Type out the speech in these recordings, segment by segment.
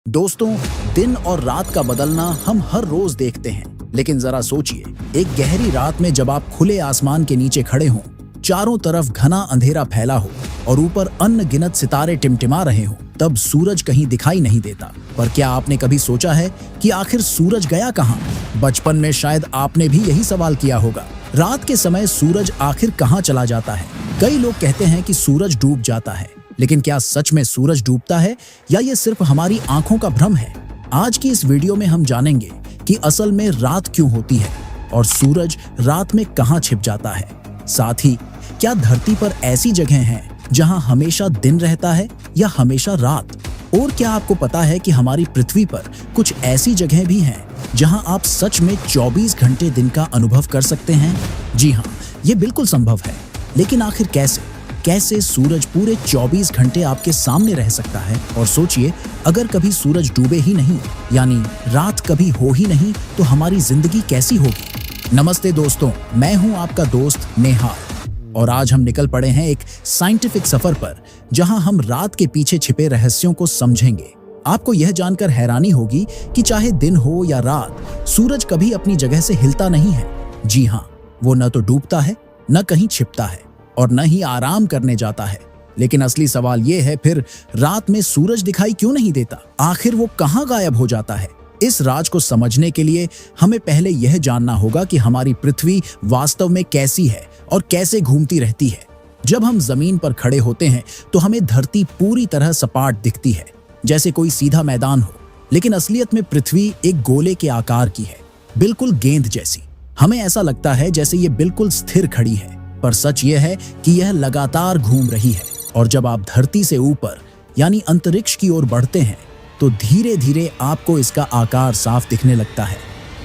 दोस्तों, दिन और रात का बदलना हम हर रोज देखते हैं, लेकिन जरा सोचिए, एक गहरी रात में जब आप खुले आसमान के नीचे खड़े हों, चारों तरफ घना अंधेरा फैला हो और ऊपर अनगिनत सितारे टिमटिमा रहे हों, तब सूरज कहीं दिखाई नहीं देता। पर क्या आपने कभी सोचा है कि आखिर सूरज गया कहाँ? बचपन में शायद आपने भी यही सवाल किया होगा। रात के समय सूरज आखिर कहाँ चला जाता है? कई लोग कहते हैं कि सूरज डूब जाता है, लेकिन क्या सच में सूरज डूबता है या ये सिर्फ हमारी आंखों का भ्रम है? आज की इस वीडियो में हम जानेंगे कि असल में रात क्यों होती है और सूरज रात में कहां छिप जाता है। साथ ही क्या धरती पर ऐसी जगह हैं जहां हमेशा दिन रहता है या हमेशा रात? और क्या आपको पता है कि हमारी पृथ्वी पर कुछ ऐसी जगह भी हैं जहां आप सच में 24 घंटे दिन का अनुभव कर सकते हैं? जी हाँ, ये बिल्कुल संभव है। लेकिन आखिर कैसे सूरज पूरे 24 घंटे आपके सामने रह सकता है? और सोचिए, अगर कभी सूरज डूबे ही नहीं, यानी रात कभी हो ही नहीं, तो हमारी जिंदगी कैसी होगी? नमस्ते दोस्तों, मैं हूं आपका दोस्त नेहाल और आज हम निकल पड़े हैं एक साइंटिफिक सफर पर, जहां हम रात के पीछे छिपे रहस्यों को समझेंगे। आपको यह जानकर हैरानी होगी कि चाहे दिन हो या रात, सूरज कभी अपनी जगह से हिलता नहीं है। जी हाँ, वो न तो डूबता है, न कहीं छिपता है और न ही आराम करने जाता है। लेकिन असली सवाल ये है, फिर रात में सूरज दिखाई क्यों नहीं देता? आखिर वो कहाँ गायब हो जाता है? इस राज को समझने के लिए हमें पहले यह जानना होगा कि हमारी पृथ्वी वास्तव में कैसी है और कैसे घूमती रहती है। जब हम जमीन पर खड़े होते हैं तो हमें धरती पूरी तरह सपाट दिखती है, जैसे कोई सीधा मैदान हो। लेकिन असलियत में पृथ्वी एक गोले के आकार की है, बिल्कुल गेंद जैसी। हमें ऐसा लगता है जैसे ये बिल्कुल स्थिर खड़ी है, पर सच यह है कि यह लगातार घूम रही है। और जब आप धरती से ऊपर यानी अंतरिक्ष की ओर बढ़ते हैं तो धीरे धीरे आपको इसका आकार साफ दिखने लगता है।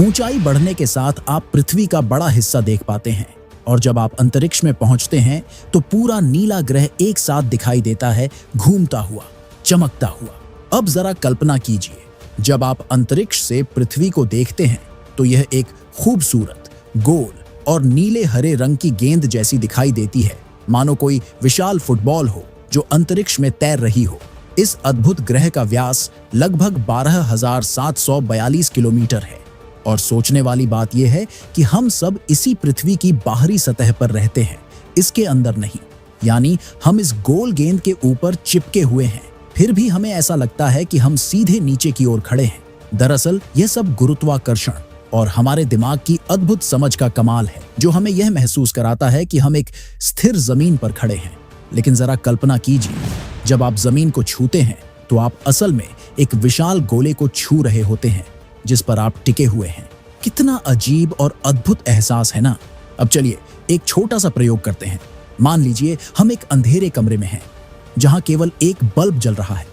ऊंचाई बढ़ने के साथ आप पृथ्वी का बड़ा हिस्सा देख पाते हैं और जब आप अंतरिक्ष में पहुंचते हैं तो पूरा नीला ग्रह एक साथ दिखाई देता है, घूमता हुआ, चमकता हुआ। अब जरा कल्पना कीजिए, जब आप अंतरिक्ष से पृथ्वी को देखते हैं तो यह एक खूबसूरत, गोल और नीले हरे रंग की गेंद जैसी दिखाई देती है, मानो कोई विशाल फुटबॉल हो जो अंतरिक्ष में तैर रही हो। इस अद्भुत ग्रह का व्यास लगभग 12,742 किलोमीटर है और सोचने वाली बात यह है कि हम सब इसी पृथ्वी की बाहरी सतह पर रहते हैं, इसके अंदर नहीं। यानी हम इस गोल गेंद के ऊपर चिपके हुए हैं, फिर भी हमें ऐसा लगता है कि हम सीधे नीचे की ओर खड़े हैं। दरअसल यह सब गुरुत्वाकर्षण और हमारे दिमाग की अद्भुत समझ का कमाल है, जो हमें यह महसूस कराता है कि हम एक स्थिर जमीन पर खड़े हैं। लेकिन जरा कल्पना कीजिए, जब आप जमीन को छूते हैं तो आप असल में एक विशाल गोले को छू रहे होते हैं जिस पर आप टिके हुए हैं। कितना अजीब और अद्भुत एहसास है ना? अब चलिए एक छोटा सा प्रयोग करते हैं। मान लीजिए हम एक अंधेरे कमरे में हैं जहां केवल एक बल्ब जल रहा है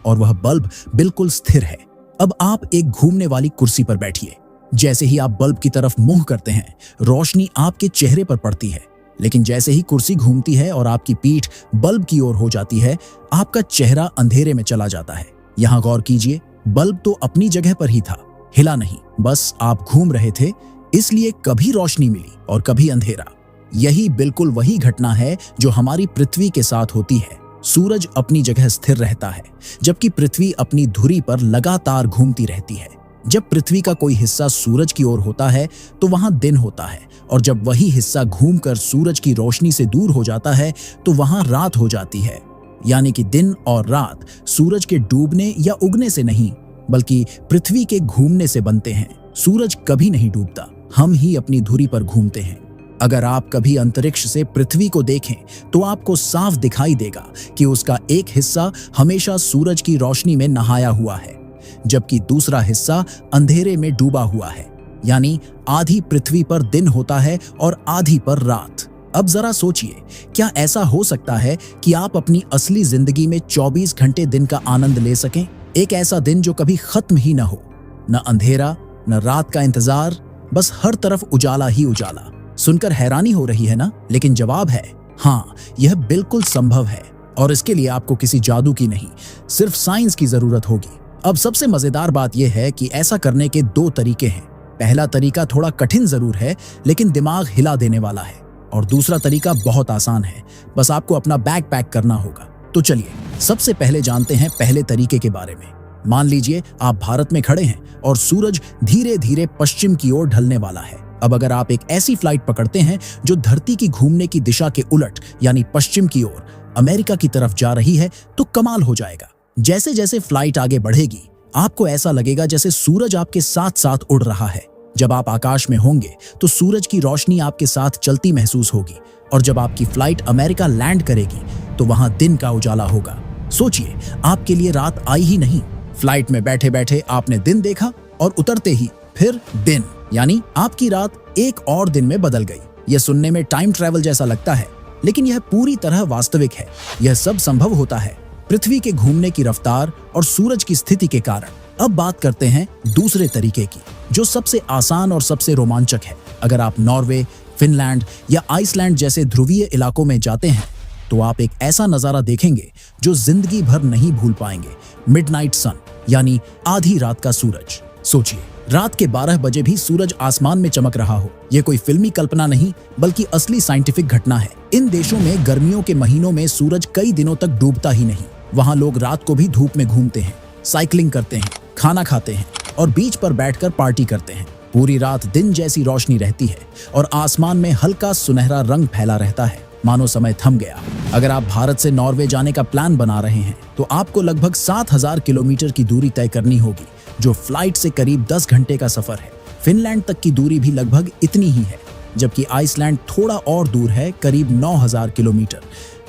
और वह बल्ब बिल्कुल स्थिर है। अब आप एक घूमने वाली कुर्सी पर बैठिए। जैसे ही आप बल्ब की तरफ मुंह करते हैं, रोशनी आपके चेहरे पर पड़ती है, लेकिन जैसे ही कुर्सी घूमती है और आपकी पीठ बल्ब की ओर हो जाती है, आपका चेहरा अंधेरे में चला जाता है। यहाँ गौर कीजिए, बल्ब तो अपनी जगह पर ही था, हिला नहीं, बस आप घूम रहे थे, इसलिए कभी रोशनी मिली और कभी अंधेरा। यही बिल्कुल वही घटना है जो हमारी पृथ्वी के साथ होती है। सूरज अपनी जगह स्थिर रहता है, जबकि पृथ्वी अपनी धुरी पर लगातार घूमती रहती है। जब पृथ्वी का कोई हिस्सा सूरज की ओर होता है तो वहां दिन होता है, और जब वही हिस्सा घूमकर सूरज की रोशनी से दूर हो जाता है तो वहां रात हो जाती है। यानी कि दिन और रात सूरज के डूबने या उगने से नहीं, बल्कि पृथ्वी के घूमने से बनते हैं। सूरज कभी नहीं डूबता, हम ही अपनी धुरी पर घूमते हैं। अगर आप कभी अंतरिक्ष से पृथ्वी को देखें तो आपको साफ दिखाई देगा कि उसका एक हिस्सा हमेशा सूरज की रोशनी में नहाया हुआ है, जबकि दूसरा हिस्सा अंधेरे में डूबा हुआ है। यानी आधी पृथ्वी पर दिन होता है और आधी पर रात। अब जरा सोचिए, क्या ऐसा हो सकता है कि आप अपनी असली जिंदगी में 24 घंटे दिन का आनंद ले सकें? एक ऐसा दिन जो कभी खत्म ही न हो, न अंधेरा न रात का इंतजार, बस हर तरफ उजाला ही उजाला। सुनकर हैरानी हो रही है ना? लेकिन जवाब है हाँ, यह बिल्कुल संभव है और इसके लिए आपको किसी जादू की नहीं, सिर्फ साइंस की जरूरत होगी। अब सबसे मजेदार बात यह है कि ऐसा करने के दो तरीके हैं। पहला तरीका थोड़ा कठिन जरूर है, लेकिन दिमाग हिला देने वाला है, और दूसरा तरीका बहुत आसान है, बस आपको अपना बैग पैक करना होगा। तो चलिए सबसे पहले जानते हैं पहले तरीके के बारे में। मान लीजिए आप भारत में खड़े हैं और सूरज धीरे धीरे पश्चिम की ओर ढलने वाला है। अब अगर आप एक ऐसी फ्लाइट पकड़ते हैं जो धरती की घूमने की दिशा के उलट यानी पश्चिम की ओर अमेरिका की तरफ जा रही है तो कमाल हो जाएगा। जैसे जैसे फ्लाइट आगे बढ़ेगी आपको ऐसा लगेगा जैसे सूरज आपके साथ साथ उड़ रहा है। जब आप आकाश में होंगे तो सूरज की रोशनी आपके साथ चलती महसूस होगी और जब आपकी फ्लाइट अमेरिका लैंड करेगी तो वहां दिन का उजाला होगा। सोचिए, आपके लिए रात आई ही नहीं, फ्लाइट में बैठे बैठे आपने दिन देखा और उतरते ही फिर दिन, यानी आपकी रात एक और दिन में बदल गई। यह सुनने में टाइम ट्रैवल जैसा लगता है, लेकिन यह पूरी तरह वास्तविक है। यह सब संभव होता है पृथ्वी के घूमने की रफ्तार और सूरज की स्थिति के कारण। अब बात करते हैं दूसरे तरीके की, जो सबसे आसान और सबसे रोमांचक है। अगर आप नॉर्वे, फिनलैंड या आइसलैंड जैसे ध्रुवीय इलाकों में जाते हैं तो आप एक ऐसा नजारा देखेंगे जो जिंदगी भर नहीं भूल पाएंगे। मिडनाइट सन यानी आधी रात का सूरज। सोचिए, रात के 12 बजे भी सूरज आसमान में चमक रहा हो। यह कोई फिल्मी कल्पना नहीं बल्कि असली साइंटिफिक घटना है। इन देशों में गर्मियों के महीनों में सूरज कई दिनों तक डूबता ही नहीं। वहां लोग रात को भी धूप में घूमते हैं, साइकिलिंग करते हैं, खाना खाते हैं और बीच पर बैठकर पार्टी करते हैं। पूरी रात दिन जैसी रोशनी रहती है और आसमान में हल्का सुनहरा रंग फैला रहता है, मानो समय थम गया। अगर आप भारत से नॉर्वे जाने का प्लान बना रहे हैं तो आपको लगभग 7000 किलोमीटर की दूरी तय करनी होगी, जो फ्लाइट से करीब 10 घंटे का सफर है। फिनलैंड तक की दूरी भी लगभग इतनी ही है, जबकि आइसलैंड थोड़ा और दूर है, करीब 9000 किलोमीटर,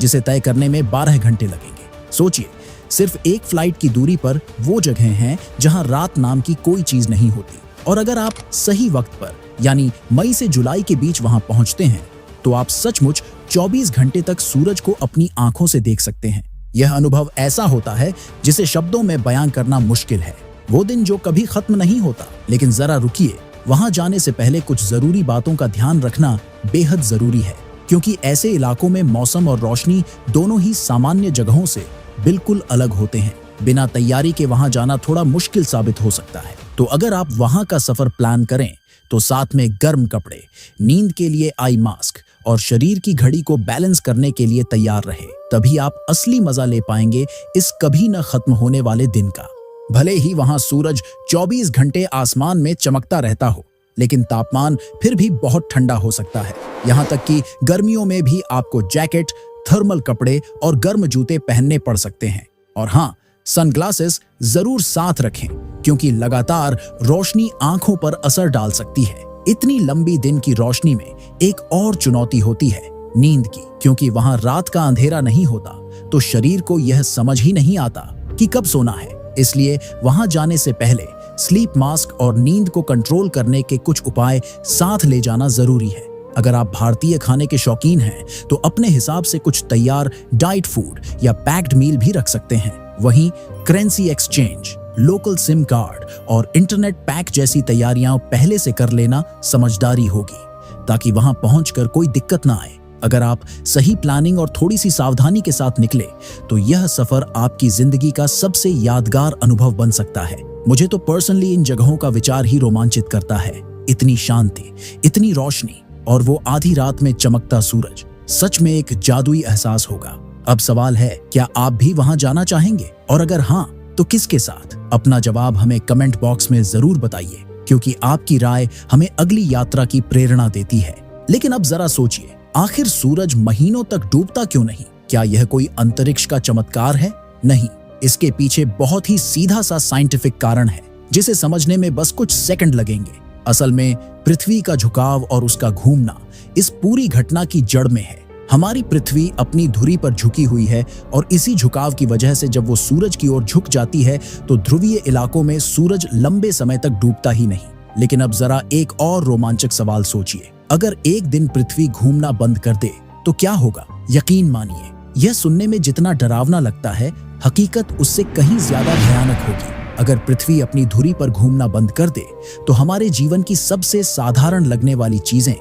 जिसे तय करने में 12 घंटे लगेंगे। सोचिए, सिर्फ एक फ्लाइट की दूरी पर वो जगह हैं जहां रात नाम की कोई चीज नहीं होती। और अगर आप सही वक्त पर यानी मई से जुलाई के बीच वहां पहुंचते हैं तो आप सचमुच 24 घंटे तक सूरज को अपनी आंखों से देख सकते हैं। यह अनुभव ऐसा होता है जिसे शब्दों में बयां करना मुश्किल है। वो दिन जो कभी खत्म नहीं होता। लेकिन जरा रुकिए, वहां जाने से पहले कुछ जरूरी बातों का ध्यान रखना बेहद जरूरी है, क्योंकि ऐसे इलाकों में मौसम और रोशनी दोनों ही सामान्य जगहों से बिल्कुल अलग होते हैं। बिना तैयारी के वहां जाना थोड़ा मुश्किल साबित हो सकता है। तो अगर आप वहां का सफर प्लान करें तो साथ में गर्म कपड़े, नींद के लिए आई मास्क और शरीर की घड़ी को बैलेंस करने के लिए तैयार रहे। तभी आप असली मजा ले पाएंगे इस कभी न खत्म होने वाले दिन का। भले ही वहां सूरज 24 घंटे आसमान में चमकता रहता हो, लेकिन तापमान फिर भी बहुत ठंडा हो सकता है। यहाँ तक कि गर्मियों में भी आपको जैकेट, थर्मल कपड़े और गर्म जूते पहनने पड़ सकते हैं। और हाँ, सनग्लासेस जरूर साथ रखें, क्योंकि लगातार रोशनी आंखों पर असर डाल सकती है। इतनी लंबी दिन की रोशनी में एक और चुनौती होती है नींद की, क्योंकि वहां रात का अंधेरा नहीं होता तो शरीर को यह समझ ही नहीं आता कि कब सोना है। इसलिए वहां जाने से पहले स्लीप मास्क और नींद को कंट्रोल करने के कुछ उपाय साथ ले जाना जरूरी है। अगर आप भारतीय खाने के शौकीन हैं तो अपने हिसाब से कुछ तैयार डाइट फूड या पैक्ड मील भी रख सकते हैं। वहीं currency exchange, local SIM card और इंटरनेट पैक जैसी तैयारियां पहले से कर लेना समझदारी होगी, ताकि वहां पहुंचकर कोई दिक्कत ना आए। अगर आप सही प्लानिंग और थोड़ी सी सावधानी के साथ निकले तो यह सफर आपकी जिंदगी का सबसे यादगार अनुभव बन सकता है। मुझे तो पर्सनली इन जगहों का विचार ही रोमांचित करता है। इतनी शांति, इतनी रोशनी और वो आधी रात में चमकता सूरज, सच में एक जादुई एहसास होगा। अब सवाल है, क्या आप भी वहां जाना चाहेंगे? और अगर हाँ, तो किसके साथ? अपना जवाब हमें कमेंट बॉक्स में जरूर बताइए, क्योंकि आपकी राय हमें अगली यात्रा की प्रेरणा देती है। लेकिन अब जरा सोचिए, आखिर सूरज महीनों तक डूबता क्यों नहीं? क्या यह कोई अंतरिक्ष का चमत्कार है? नहीं, इसके पीछे बहुत ही सीधा सा साइंटिफिक कारण है, जिसे समझने में बस कुछ सेकंड लगेंगे। असल में पृथ्वी का झुकाव और उसका घूमना इस पूरी घटना की जड़ में है। हमारी पृथ्वी अपनी धुरी पर झुकी हुई है और इसी झुकाव की वजह से जब वो सूरज की ओर झुक जाती है तो ध्रुवीय इलाकों में सूरज लंबे समय तक डूबता ही नहीं। लेकिन अब जरा एक और रोमांचक सवाल सोचिए, अगर एक दिन पृथ्वी घूमना बंद कर दे तो क्या होगा? यकीन मानिए, यह सुनने में जितना डरावना लगता है, हकीकत उससे कहीं ज्यादा भयानक होगी। अगर पृथ्वी अपनी धुरी पर घूमना बंद कर दे तो हमारे जीवन की सबसे साधारण लगने वाली चीजें,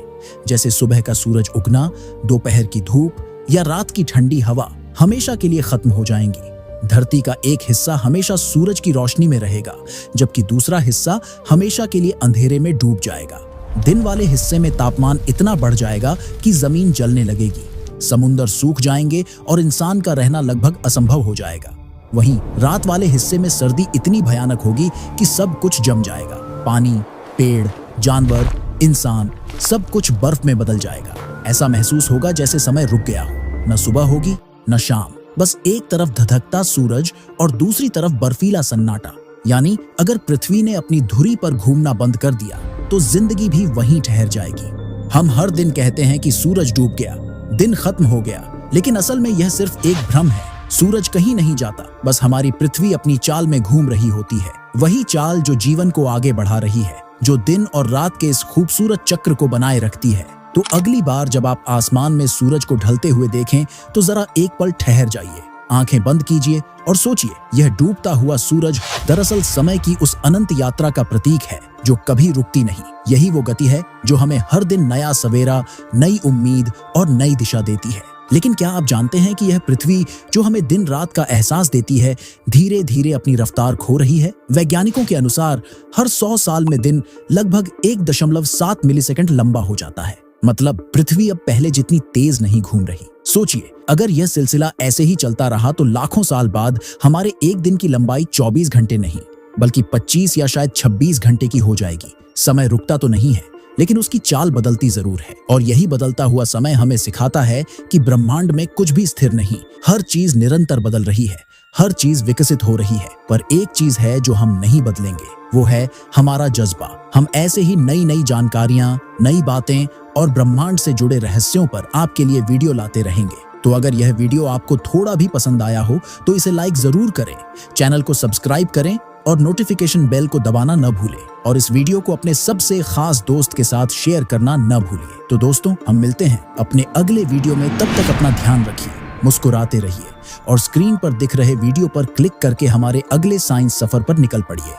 जैसे सुबह का सूरज उगना, दोपहर की धूप या रात की ठंडी हवा, हमेशा के लिए खत्म हो जाएंगी। धरती का एक हिस्सा हमेशा सूरज की रोशनी में रहेगा, जबकि दूसरा हिस्सा हमेशा के लिए अंधेरे में डूब जाएगा। दिन वाले हिस्से में तापमान इतना बढ़ जाएगा कि जमीन जलने लगेगी, समुद्र सूख जाएंगे और इंसान का रहना लगभग असंभव हो जाएगा। वहीं रात वाले हिस्से में सर्दी इतनी भयानक होगी कि सब कुछ जम जाएगा। पानी, पेड़, जानवर, इंसान, सब कुछ बर्फ में बदल जाएगा। ऐसा महसूस होगा जैसे समय रुक गया हो। न सुबह होगी न शाम, बस एक तरफ धधकता सूरज और दूसरी तरफ बर्फीला सन्नाटा। यानी अगर पृथ्वी ने अपनी धुरी पर घूमना बंद कर दिया तो जिंदगी भी वहीं ठहर जाएगी। हम हर दिन कहते हैं कि सूरज डूब गया, दिन खत्म हो गया, लेकिन असल में यह सिर्फ एक भ्रम है। सूरज कहीं नहीं जाता, बस हमारी पृथ्वी अपनी चाल में घूम रही होती है। वही चाल जो जीवन को आगे बढ़ा रही है, जो दिन और रात के इस खूबसूरत चक्र को बनाए रखती है। तो अगली बार जब आप आसमान में सूरज को ढलते हुए देखें तो जरा एक पल ठहर जाइए, आंखें बंद कीजिए और सोचिए, यह डूबता हुआ सूरज दरअसल समय की उस अनंत यात्रा का प्रतीक है जो कभी रुकती नहीं। यही वो गति है जो हमें हर दिन नया सवेरा, नई उम्मीद और नई दिशा देती है। लेकिन क्या आप जानते हैं कि यह पृथ्वी जो हमें दिन रात का एहसास देती है, धीरे धीरे अपनी रफ्तार खो रही है। वैज्ञानिकों के अनुसार हर 100 साल में दिन लगभग 1.7 मिलीसेकंड लंबा हो जाता है। मतलब पृथ्वी अब पहले जितनी तेज नहीं घूम रही। सोचिए, अगर यह सिलसिला ऐसे ही चलता रहा तो लाखों साल बाद हमारे एक दिन की लंबाई 24 घंटे नहीं बल्कि 25 या शायद 26 घंटे की हो जाएगी। समय रुकता तो नहीं है, लेकिन उसकी चाल बदलती जरूर है। और यही बदलता हुआ समय हमें सिखाता है कि ब्रह्मांड में कुछ भी स्थिर नहीं, हर चीज निरंतर बदल रही है, हर चीज विकसित हो रही है। पर एक चीज है जो हम नहीं बदलेंगे, वो है हमारा जज्बा। हम ऐसे ही नई नई जानकारियां, नई बातें और ब्रह्मांड से जुड़े रहस्यों पर आपके लिए वीडियो लाते रहेंगे। तो अगर यह वीडियो आपको थोड़ा भी पसंद आया हो तो इसे लाइक जरूर करें, चैनल को सब्सक्राइब करें और नोटिफिकेशन बेल को दबाना न भूलें। और इस वीडियो को अपने सबसे खास दोस्त के साथ शेयर करना न भूलिए। तो दोस्तों, हम मिलते हैं अपने अगले वीडियो में। तब तक अपना ध्यान रखिए, मुस्कुराते रहिए और स्क्रीन पर दिख रहे वीडियो पर क्लिक करके हमारे अगले साइंस सफर पर निकल पड़िए।